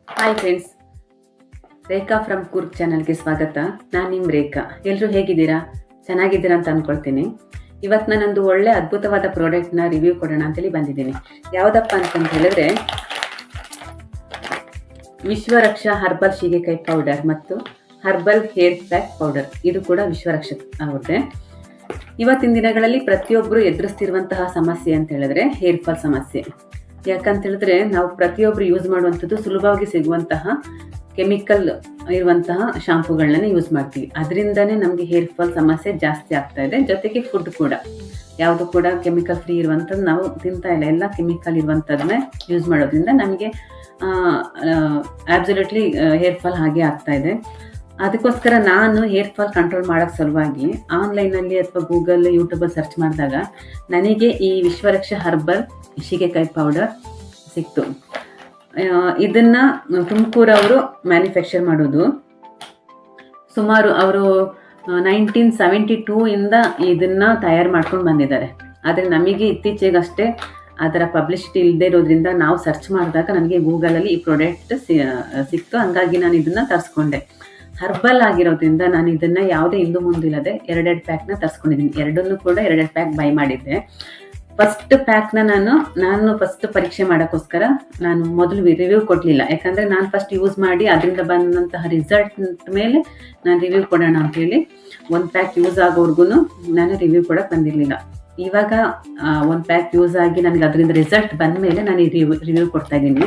Hi friends, Rekha from Coorg ಚಾನಲ್ಗೆ ಸ್ವಾಗತ. ನಾನು ನಿಮ್ಮ ರೇಖಾ. ಎಲ್ಲರೂ ಹೇಗಿದ್ದೀರಾ? ಚೆನ್ನಾಗಿದ್ದೀರಾ ಅಂತ ಅಂದ್ಕೊಳ್ತೀನಿ. ಇವತ್ತು ನಾನೊಂದು ಒಳ್ಳೆ ಅದ್ಭುತವಾದ ಪ್ರಾಡಕ್ಟ್ನ ರಿವ್ಯೂ ಕೊಡೋಣ ಅಂತೇಳಿ ಬಂದಿದ್ದೀನಿ. ಯಾವುದಪ್ಪ ಅಂತಂತ ಹೇಳಿದ್ರೆ ವಿಶ್ವರಕ್ಷಾ ಹರ್ಬಲ್ ಸೀಗೆಕಾಯಿ ಪೌಡರ್ ಮತ್ತು ಹರ್ಬಲ್ ಹೇರ್ ಪ್ಯಾಕ್ ಪೌಡರ್. ಇದು ಕೂಡ ವಿಶ್ವರಕ್ಷಾ ಆಗುತ್ತೆ. ಇವತ್ತಿನ ದಿನಗಳಲ್ಲಿ ಪ್ರತಿಯೊಬ್ಬರು ಎದುರಿಸ್ತಿರುವಂತಹ ಸಮಸ್ಯೆ ಅಂತ ಹೇಳಿದ್ರೆ ಹೇರ್ ಫಾಲ್ ಸಮಸ್ಯೆ. ಯಾಕಂತ ಹೇಳಿದ್ರೆ ನಾವು ಪ್ರತಿಯೊಬ್ಬರು ಯೂಸ್ ಮಾಡುವಂಥದ್ದು ಸುಲಭವಾಗಿ ಸಿಗುವಂತಹ ಕೆಮಿಕಲ್ ಇರುವಂತಹ ಶಾಂಪೂಗಳನ್ನ ಯೂಸ್ ಮಾಡ್ತೀವಿ. ಅದರಿಂದನೇ ನಮಗೆ ಹೇರ್ ಫಾಲ್ ಸಮಸ್ಯೆ ಜಾಸ್ತಿ ಆಗ್ತಾ ಇದೆ. ಜೊತೆಗೆ ಫುಡ್ ಕೂಡ ಯಾವುದು ಕೂಡ ಕೆಮಿಕಲ್ ಫ್ರೀ ಇರುವಂಥದ್ದು ನಾವು ತಿಂತಾ ಇಲ್ಲ. ಎಲ್ಲ ಕೆಮಿಕಲ್ ಇರುವಂಥದ್ದನ್ನೇ ಯೂಸ್ ಮಾಡೋದ್ರಿಂದ ನಮಗೆ ಆಬ್ಸಲ್ಯೂಟ್ಲಿ ಹೇರ್ ಫಾಲ್ ಹಾಗೆ ಆಗ್ತಾ ಇದೆ. ಅದಕ್ಕೋಸ್ಕರ ನಾನು ಹೇರ್ ಫಾಲ್ ಕಂಟ್ರೋಲ್ ಮಾಡೋಕ್ಕೆ ಸಲುವಾಗಿ ಆನ್ಲೈನಲ್ಲಿ ಅಥವಾ ಗೂಗಲ್ ಯೂಟ್ಯೂಬಲ್ಲಿ ಸರ್ಚ್ ಮಾಡಿದಾಗ ನನಗೆ ಈ ವಿಶ್ವರಕ್ಷಾ ಹರ್ಬಲ್ ಸೀಗೆಕಾಯಿ ಪೌಡರ್ ಸಿಕ್ತು. ಇದನ್ನು ತುಮಕೂರವರು ಮ್ಯಾನುಫ್ಯಾಕ್ಚರ್ ಮಾಡೋದು. ಸುಮಾರು ಅವರು 1972 ಇಂದ ಇದನ್ನು ತಯಾರು ಮಾಡ್ಕೊಂಡು ಬಂದಿದ್ದಾರೆ. ಆದರೆ ನಮಗೆ ಇತ್ತೀಚೆಗಷ್ಟೇ ಅದರ ಪಬ್ಲಿಸಿಟಿ ಇಲ್ಲದೆ ಇರೋದ್ರಿಂದ ನಾವು ಸರ್ಚ್ ಮಾಡಿದಾಗ ನನಗೆ ಗೂಗಲಲ್ಲಿ ಈ ಪ್ರಾಡಕ್ಟ್ ಸಿಕ್ತು. ಹಂಗಾಗಿ ನಾನು ಇದನ್ನು ತರಿಸ್ಕೊಂಡೆ. ಹರ್ಬಲ್ ಆಗಿರೋದ್ರಿಂದ ನಾನು ಇದನ್ನು ಯಾವುದೇ ಹಿಂದು ಮುಂದಿಲ್ಲದೆ 2 ಪ್ಯಾಕ್ನ ತರಿಸ್ಕೊಂಡಿದ್ದೀನಿ. ಎರಡನ್ನೂ ಕೂಡ 2 ಪ್ಯಾಕ್ ಬೈ ಮಾಡಿದ್ದೆ. ಫಸ್ಟ್ ಪ್ಯಾಕ್ನ ನಾನು ಫಸ್ಟ್ ಪರೀಕ್ಷೆ ಮಾಡೋಕ್ಕೋಸ್ಕರ ನಾನು ಮೊದಲು ರಿವ್ಯೂ ಕೊಡಲಿಲ್ಲ. ಯಾಕಂದರೆ ನಾನು ಫಸ್ಟ್ ಯೂಸ್ ಮಾಡಿ ಅದರಿಂದ ಬಂದಂತಹ ರಿಸಲ್ಟ್ ಮೇಲೆ ನಾನು ರಿವ್ಯೂ ಕೊಡೋಣ ಅಂತೇಳಿ 1 ಪ್ಯಾಕ್ ಯೂಸ್ ಆಗೋವರೆಗೂ ನಾನು ರಿವ್ಯೂ ಕೊಡೋಕ್ಕೆ ಬಂದಿರಲಿಲ್ಲ. ಇವಾಗ 1 ಪ್ಯಾಕ್ ಯೂಸ್ ಆಗಿ ನನಗೆ ಅದರಿಂದ ರಿಸಲ್ಟ್ ಬಂದ ಮೇಲೆ ನಾನು ಈ ರಿವ್ಯೂ ಕೊಡ್ತಾ ಇದ್ದೀನಿ.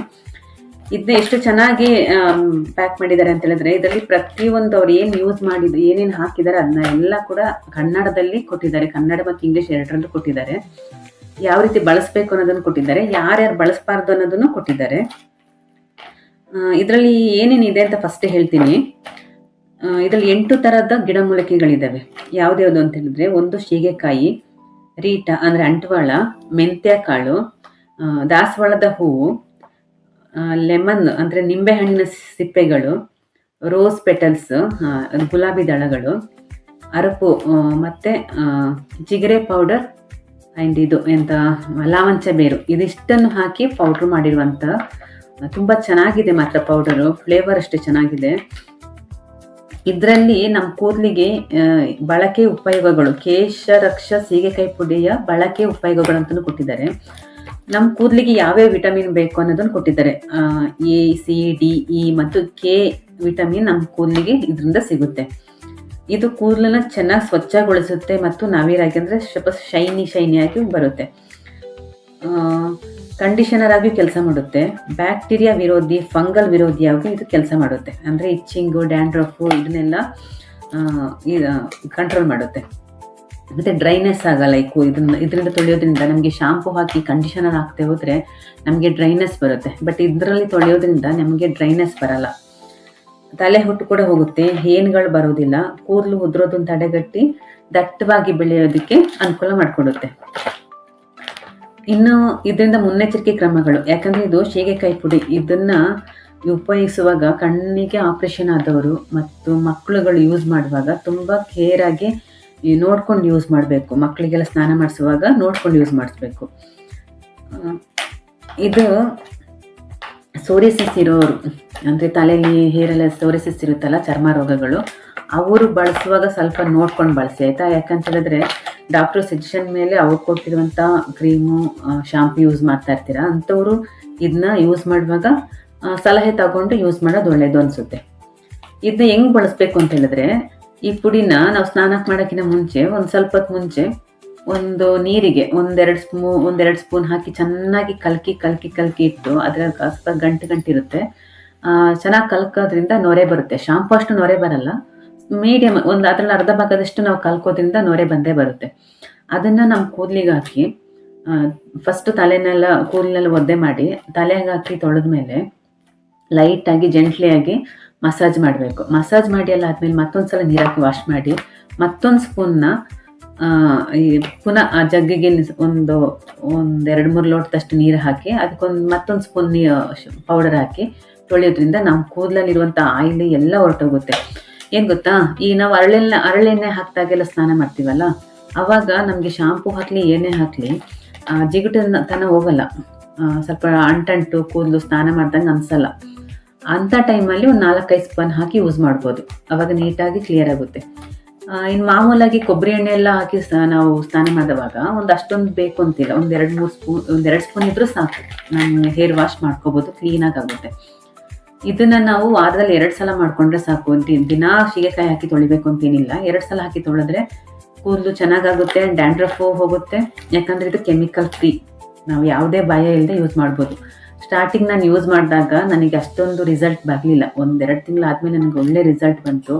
ಇದನ್ನ ಎಷ್ಟು ಚೆನ್ನಾಗಿ ಪ್ಯಾಕ್ ಮಾಡಿದ್ದಾರೆ ಅಂತ ಹೇಳಿದ್ರೆ ಇದರಲ್ಲಿ ಪ್ರತಿಯೊಂದು ಅವ್ರು ಏನು ಯೂಸ್ ಮಾಡಿದ್ರು, ಏನೇನು ಹಾಕಿದ್ದಾರೆ ಅದನ್ನ ಎಲ್ಲ ಕೂಡ ಕನ್ನಡದಲ್ಲಿ ಕೊಟ್ಟಿದ್ದಾರೆ. ಕನ್ನಡ ಮತ್ತು ಇಂಗ್ಲೀಷ್ ಎರಡರಲ್ಲೂ ಕೊಟ್ಟಿದ್ದಾರೆ. ಯಾವ ರೀತಿ ಬಳಸಬೇಕು ಅನ್ನೋದನ್ನು ಕೊಟ್ಟಿದ್ದಾರೆ, ಯಾರ್ಯಾರು ಬಳಸಬಾರ್ದು ಅನ್ನೋದನ್ನು ಕೊಟ್ಟಿದ್ದಾರೆ. ಇದರಲ್ಲಿ ಏನೇನಿದೆ ಅಂತ ಫಸ್ಟ್ ಹೇಳ್ತೀನಿ. ಇದರಲ್ಲಿ 8 ಥರದ ಗಿಡಮೂಲಿಕೆಗಳಿದ್ದಾವೆ. ಯಾವ್ದ್ಯಾವುದು ಅಂತ ಹೇಳಿದ್ರೆ, ಒಂದು ಸೀಗೆಕಾಯಿ, ರೀಟ ಅಂದರೆ ಅಂಟ್ವಾಳ, ಮೆಂತ್ಯ ಕಾಳು, ದಾಸವಾಳದ ಹೂವು, ಲೆಮನ್ ಅಂದರೆ ನಿಂಬೆಹಣ್ಣಿನ ಸಿಪ್ಪೆಗಳು, ರೋಸ್ ಪೆಟಲ್ಸ್ ಗುಲಾಬಿ ದಳಗಳು, ಅರಪು ಮತ್ತು ಚಿಗರೆ ಪೌಡರ್ ಆ್ಯಂಡ್ ಇದು ಎಂಥ ಲಾವಂಚ ಬೇರು, ಇದಿಷ್ಟನ್ನು ಹಾಕಿ ಪೌಡ್ರ್ ಮಾಡಿರುವಂಥ ತುಂಬ ಚೆನ್ನಾಗಿದೆ. ಮಾತ್ರ ಪೌಡರು ಫ್ಲೇವರ್ ಅಷ್ಟೇ ಚೆನ್ನಾಗಿದೆ. ಇದರಲ್ಲಿ ನಮ್ಮ ಕೂದಲಿಗೆ ಬಳಕೆ ಉಪಯೋಗಗಳು, ಕೇಶರಕ್ಷಾ ಸೀಗೆಕಾಯಿ ಪುಡಿಯ ಬಳಕೆ ಉಪಯೋಗಗಳು ಅಂತಲೂ ಕೊಟ್ಟಿದ್ದಾರೆ. ನಮ್ಮ ಕೂದಲಿಗೆ ಯಾವ್ಯಾವ ವಿಟಮಿನ್ ಬೇಕು ಅನ್ನೋದನ್ನು ಕೊಟ್ಟಿದ್ದಾರೆ. ಎ, ಸಿ, ಡಿ, ಇ ಮತ್ತು ಕೆ ವಿಟಮಿನ್ ನಮ್ಮ ಕೂದಲಿಗೆ ಇದರಿಂದ ಸಿಗುತ್ತೆ. ಇದು ಕೂದಲನ್ನ ಚೆನ್ನಾಗಿ ಸ್ವಚ್ಛಗೊಳಿಸುತ್ತೆ ಮತ್ತು ನವಿರಾಗಿ ಅಂದರೆ ಸ್ವಲ್ಪ ಶೈನಿಯಾಗಿ ಬರುತ್ತೆ. ಕಂಡೀಷನರ್ ಆಗಿ ಕೆಲಸ ಮಾಡುತ್ತೆ. ಬ್ಯಾಕ್ಟೀರಿಯಾ ವಿರೋಧಿ, ಫಂಗಲ್ ವಿರೋಧಿಯಾಗಿ ಇದು ಕೆಲಸ ಮಾಡುತ್ತೆ. ಅಂದರೆ ಇಚ್ಚಿಂಗು, ಡ್ಯಾಂಡ್ರಫು ಇದನ್ನೆಲ್ಲ ಕಂಟ್ರೋಲ್ ಮಾಡುತ್ತೆ. ಮತ್ತು ಡ್ರೈನೆಸ್ ಆಗಲ್ಲ. ಇದರಿಂದ ತೊಳೆಯೋದ್ರಿಂದ ನಮಗೆ ಶಾಂಪು ಹಾಕಿ ಕಂಡೀಷನರ್ ಹಾಕ್ತೇ ಹೋದರೆ ನಮಗೆ ಡ್ರೈನೆಸ್ ಬರುತ್ತೆ. ಬಟ್ ಇದರಲ್ಲಿ ತೊಳೆಯೋದ್ರಿಂದ ನಮಗೆ ಡ್ರೈನೆಸ್ ಬರಲ್ಲ. ತಲೆ ಹುಟ್ಟು ಕೂಡ ಹೋಗುತ್ತೆ, ಹೇನ್ಗಳು ಬರೋದಿಲ್ಲ, ಕೂದಲು ಉದುರೋದನ್ನು ತಡೆಗಟ್ಟಿ ದಟ್ಟವಾಗಿ ಬೆಳೆಯೋದಕ್ಕೆ ಅನುಕೂಲ ಮಾಡಿಕೊಡುತ್ತೆ. ಇನ್ನು ಇದರಿಂದ ಮುನ್ನೆಚ್ಚರಿಕೆ ಕ್ರಮಗಳು, ಯಾಕಂದರೆ ಇದು ಸೀಗೆಕಾಯಿ ಪುಡಿ. ಇದನ್ನು ಉಪಯೋಗಿಸುವಾಗ ಕಣ್ಣಿಗೆ ಆಪ್ರೇಷನ್ ಆದವರು ಮತ್ತು ಮಕ್ಕಳುಗಳು ಯೂಸ್ ಮಾಡುವಾಗ ತುಂಬ ಕೇರಾಗಿ ನೋಡ್ಕೊಂಡು ಯೂಸ್ ಮಾಡಬೇಕು. ಮಕ್ಕಳಿಗೆಲ್ಲ ಸ್ನಾನ ಮಾಡಿಸುವಾಗ ನೋಡ್ಕೊಂಡು ಯೂಸ್ ಮಾಡಿಸ್ಬೇಕು. ಇದು ಸೋರಿಸಿಸ್ ಇರೋರು, ಅಂದರೆ ತಲೆಯಲ್ಲಿ ಹೇರೆಲ್ಲ ಸೋರಿಸಿಸ್ ಇರುತ್ತಲ್ಲ, ಚರ್ಮ ರೋಗಗಳು, ಅವರು ಬಳಸುವಾಗ ಸ್ವಲ್ಪ ನೋಡ್ಕೊಂಡು ಬಳಸಿ ಆಯಿತಾ. ಯಾಕಂತ ಹೇಳಿದ್ರೆ ಡಾಕ್ಟ್ರು ಸಜೆಷನ್ ಮೇಲೆ ಅವ್ರು ಕೊಟ್ಟಿರುವಂಥ ಕ್ರೀಮು, ಶಾಂಪು ಯೂಸ್ ಮಾಡ್ತಾ ಇರ್ತೀರ. ಅಂಥವರು ಇದನ್ನ ಯೂಸ್ ಮಾಡುವಾಗ ಸಲಹೆ ತಗೊಂಡು ಯೂಸ್ ಮಾಡೋದು ಒಳ್ಳೆಯದು ಅನಿಸುತ್ತೆ. ಇದನ್ನ ಹೆಂಗೆ ಬಳಸಬೇಕು ಅಂತ ಹೇಳಿದ್ರೆ, ಈ ಪುಡಿನ ನಾವು ಸ್ನಾನಕ್ಕೆ ಮಾಡೋಕ್ಕಿಂತ ಮುಂಚೆ ಒಂದು ಸ್ವಲ್ಪ ಹೊತ್ತು ಮುಂಚೆ ಒಂದು ನೀರಿಗೆ ಒಂದೆರಡು ಸ್ಪೂನ್ ಹಾಕಿ ಚೆನ್ನಾಗಿ ಕಲಕಿ ಇಟ್ಟು ಅದರ ಸ್ವಲ್ಪ ಗಂಟಿರುತ್ತೆ. ಚೆನ್ನಾಗಿ ಕಲ್ಕೋದ್ರಿಂದ ನೊರೆ ಬರುತ್ತೆ. ಶಾಂಪು ಅಷ್ಟು ನೊರೆ ಬರಲ್ಲ, ಮೀಡಿಯಮ್ ಅದರಲ್ಲಿ ಅರ್ಧ ಭಾಗದಷ್ಟು ನಾವು ಕಲ್ಕೋದ್ರಿಂದ ನೊರೆ ಬಂದೇ ಬರುತ್ತೆ. ಅದನ್ನು ನಮ್ಮ ಕೂದಲಿಗೆ ಹಾಕಿ ಫಸ್ಟು ಕೂದಲೆಲ್ಲ ಒದ್ದೆ ಮಾಡಿ ತಲೆಗೆ ಹಾಕಿ ತೊಳೆದ್ಮೇಲೆ ಲೈಟಾಗಿ ಜೆಂಟ್ಲಿಯಾಗಿ ಮಸಾಜ್ ಮಾಡಬೇಕು. ಮಸಾಜ್ ಮಾಡಿ ಎಲ್ಲ ಆದಮೇಲೆ ಮತ್ತೊಂದು ಸಲ ನೀರು ಹಾಕಿ ವಾಶ್ ಮಾಡಿ ಮತ್ತೊಂದು ಸ್ಪೂನ್ನ ಪುನಃ ಆ ಜಗ್ಗಿಗೆ ಒಂದು 2-3 ಲೋಟದಷ್ಟು ನೀರು ಹಾಕಿ ಮತ್ತೊಂದು ಸ್ಪೂನ್ ಪೌಡರ್ ಹಾಕಿ ತೊಳೆಯೋದ್ರಿಂದ ನಮ್ಮ ಕೂದಲಲ್ಲಿರುವಂಥ ಆಯಿಲ್ ಎಲ್ಲ ಹೊರಟೋಗುತ್ತೆ. ಏನು ಗೊತ್ತಾ, ನಾವು ಹರಳೆಣ್ಣೆ ಹಾಕಿದಾಗೆಲ್ಲ ಸ್ನಾನ ಮಾಡ್ತೀವಲ್ಲ, ಆವಾಗ ನಮಗೆ ಶಾಂಪು ಹಾಕಲಿ ಏನೇ ಹಾಕಲಿ ಜಿಗುಟನ ಹೋಗಲ್ಲ. ಸ್ವಲ್ಪ ಅಂಟು ಕೂದಲು ಸ್ನಾನ ಮಾಡ್ದಂಗೆ ಅನಿಸಲ್ಲ. ಅಂಥ ಟೈಮಲ್ಲಿ ಒಂದು 4-5 ಸ್ಪೂನ್ ಹಾಕಿ ಯೂಸ್ ಮಾಡ್ಬೋದು. ಆವಾಗ ನೀಟಾಗಿ ಕ್ಲಿಯರ್ ಆಗುತ್ತೆ. ಇನ್ನು ಮಾಮೂಲಾಗಿ ಕೊಬ್ಬರಿ ಎಣ್ಣೆ ಎಲ್ಲ ಹಾಕಿ ನಾವು ಸ್ನಾನ ಮಾಡುವಾಗ ಒಂದು ಅಷ್ಟೊಂದು ಬೇಕು ಅಂತಿಲ್ಲ. ಒಂದು 2 ಸ್ಪೂನ್ ಇದ್ರೂ ಸಾಕು. ನಾನು ಹೇರ್ ವಾಶ್ ಮಾಡ್ಕೋಬೋದು, ಕ್ಲೀನಾಗಿ ಆಗುತ್ತೆ. ಇದನ್ನ ನಾವು ವಾರದಲ್ಲಿ 2 ಸಲ ಮಾಡ್ಕೊಂಡ್ರೆ ಸಾಕು. ದಿನಾ ಸೀಗೆಕಾಯಿ ಹಾಕಿ ತೊಳಿಬೇಕು ಅಂತೇನಿಲ್ಲ. 2 ಸಲ ಹಾಕಿ ತೊಳೆದ್ರೆ ಕೂದಲು ಚೆನ್ನಾಗಾಗುತ್ತೆ, ಡ್ಯಾಂಡ್ರಫು ಹೋಗುತ್ತೆ. ಯಾಕಂದರೆ ಇದು ಕೆಮಿಕಲ್ ಫ್ರೀ, ನಾವು ಯಾವುದೇ ಭಯ ಇಲ್ಲದೆ ಯೂಸ್ ಮಾಡ್ಬೋದು. ಸ್ಟಾರ್ಟಿಂಗ್ ನಾನು ಯೂಸ್ ಮಾಡಿದಾಗ ನನಗೆ ಅಷ್ಟೊಂದು ರಿಸಲ್ಟ್ ಬರಲಿಲ್ಲ. 1-2 ತಿಂಗಳಾದಮೇಲೆ ನನಗೆ ಒಳ್ಳೆ ರಿಸಲ್ಟ್ ಬಂತು.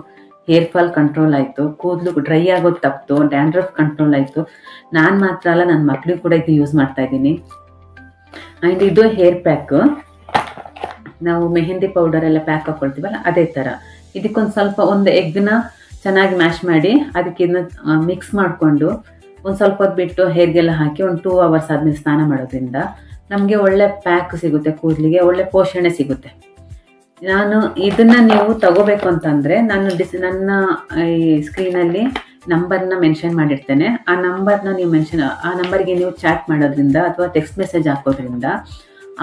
ಹೇರ್ ಫಾಲ್ ಕಂಟ್ರೋಲ್ ಆಯಿತು, ಕೂದಲು ಡ್ರೈ ಆಗೋದು ತಪ್ಪಿತು, ಡ್ಯಾಂಡ್ರಫ್ ಕಂಟ್ರೋಲ್ ಆಯಿತು. ನಾನು ಮಾತ್ರ ಅಲ್ಲ, ನನ್ನ ಮಕ್ಕಳಿಗೆ ಕೂಡ ಇದು ಯೂಸ್ ಮಾಡ್ತಾ ಇದ್ದೀನಿ. ಆ್ಯಂಡ್ ಇದು ಹೇರ್ ಪ್ಯಾಕು, ನಾವು ಮೆಹಂದಿ ಪೌಡರ್ ಎಲ್ಲ ಪ್ಯಾಕ್ ಹಾಕ್ಕೊಳ್ತೀವಲ್ಲ ಅದೇ ಥರ. ಇದಕ್ಕೊಂದು ಸ್ವಲ್ಪ ಒಂದು ಎಗ್ನ ಚೆನ್ನಾಗಿ ಮ್ಯಾಶ್ ಮಾಡಿ ಅದಕ್ಕೆ ಇದನ್ನ ಮಿಕ್ಸ್ ಮಾಡಿಕೊಂಡು ಒಂದು ಸ್ವಲ್ಪ ಹೊತ್ತು ಬಿಟ್ಟು ಹೇರ್ಗೆಲ್ಲ ಹಾಕಿ ಒಂದು 2 ಅವರ್ಸ್ ಆದಮೇಲೆ ಸ್ನಾನ ಮಾಡೋದ್ರಿಂದ ನಮಗೆ ಒಳ್ಳೆ ಪ್ಯಾಕ್ ಸಿಗುತ್ತೆ, ಕೂದಲಿಗೆ ಒಳ್ಳೆ ಪೋಷಣೆ ಸಿಗುತ್ತೆ. ನಾನು ಇದನ್ನು ನೀವು ತಗೋಬೇಕು ಅಂತಂದರೆ ನಾನು ನನ್ನ ಈ ಸ್ಕ್ರೀನಲ್ಲಿ ನಂಬರ್ನ ಮೆನ್ಷನ್ ಮಾಡಿರ್ತೇನೆ. ಆ ನಂಬರ್ನ ನೀವು ಆ ನಂಬರ್ಗೆ ನೀವು ಚಾಟ್ ಮಾಡೋದ್ರಿಂದ ಅಥವಾ ಟೆಕ್ಸ್ಟ್ ಮೆಸೇಜ್ ಹಾಕೋದ್ರಿಂದ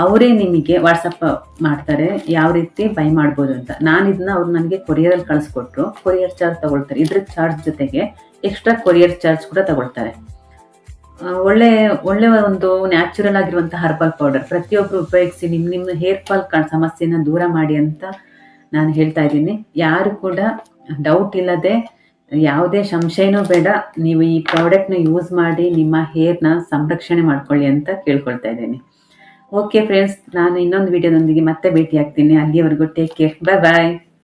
ಅವರೇ ನಿಮಗೆ ವಾಟ್ಸಪ್ ಮಾಡ್ತಾರೆ ಯಾವ ರೀತಿ ಬೈ ಮಾಡ್ಬೋದು ಅಂತ. ನಾನು ಇದನ್ನ ಅವ್ರು ನನಗೆ ಕೊರಿಯರಲ್ಲಿ ಕಳಿಸ್ಕೊಟ್ರು. ಕೊರಿಯರ್ ಚಾರ್ಜ್ ತಗೊಳ್ತಾರೆ. ಇದ್ರ ಚಾರ್ಜ್ ಜೊತೆಗೆ ಎಕ್ಸ್ಟ್ರಾ ಕೊರಿಯರ್ ಚಾರ್ಜ್ ಕೂಡ ತಗೊಳ್ತಾರೆ. ಒಳ್ಳೆ ಒಂದು ನ್ಯಾಚುರಲ್ ಆಗಿರುವಂಥ ಹರ್ಬಲ್ ಪೌಡರ್ ಪ್ರತಿಯೊಬ್ಬರು ಉಪಯೋಗಿಸಿ ನಿಮ್ಮ ಹೇರ್ ಫಾಲ್ ಸಮಸ್ಯೆನ ದೂರ ಮಾಡಿ ಅಂತ ನಾನು ಹೇಳ್ತಾ ಇದ್ದೀನಿ. ಯಾರು ಕೂಡ ಡೌಟ್ ಇಲ್ಲದೆ, ಯಾವುದೇ ಸಂಶಯನೂ ಬೇಡ, ನೀವು ಈ ಪ್ರಾಡಕ್ಟ್ನ ಯೂಸ್ ಮಾಡಿ ನಿಮ್ಮ ಹೇರ್ನ ಸಂರಕ್ಷಣೆ ಮಾಡ್ಕೊಳ್ಳಿ ಅಂತ ಕೇಳ್ಕೊಳ್ತಾ ಇದ್ದೀನಿ. ಓಕೆ ಫ್ರೆಂಡ್ಸ್, ನಾನು ಇನ್ನೊಂದು ವಿಡಿಯೋದೊಂದಿಗೆ ಮತ್ತೆ ಭೇಟಿ ಆಗ್ತೀನಿ. ಅಲ್ಲಿಯವರೆಗೂ ಟೇಕ್ ಕೇರ್, ಬಾಯ್.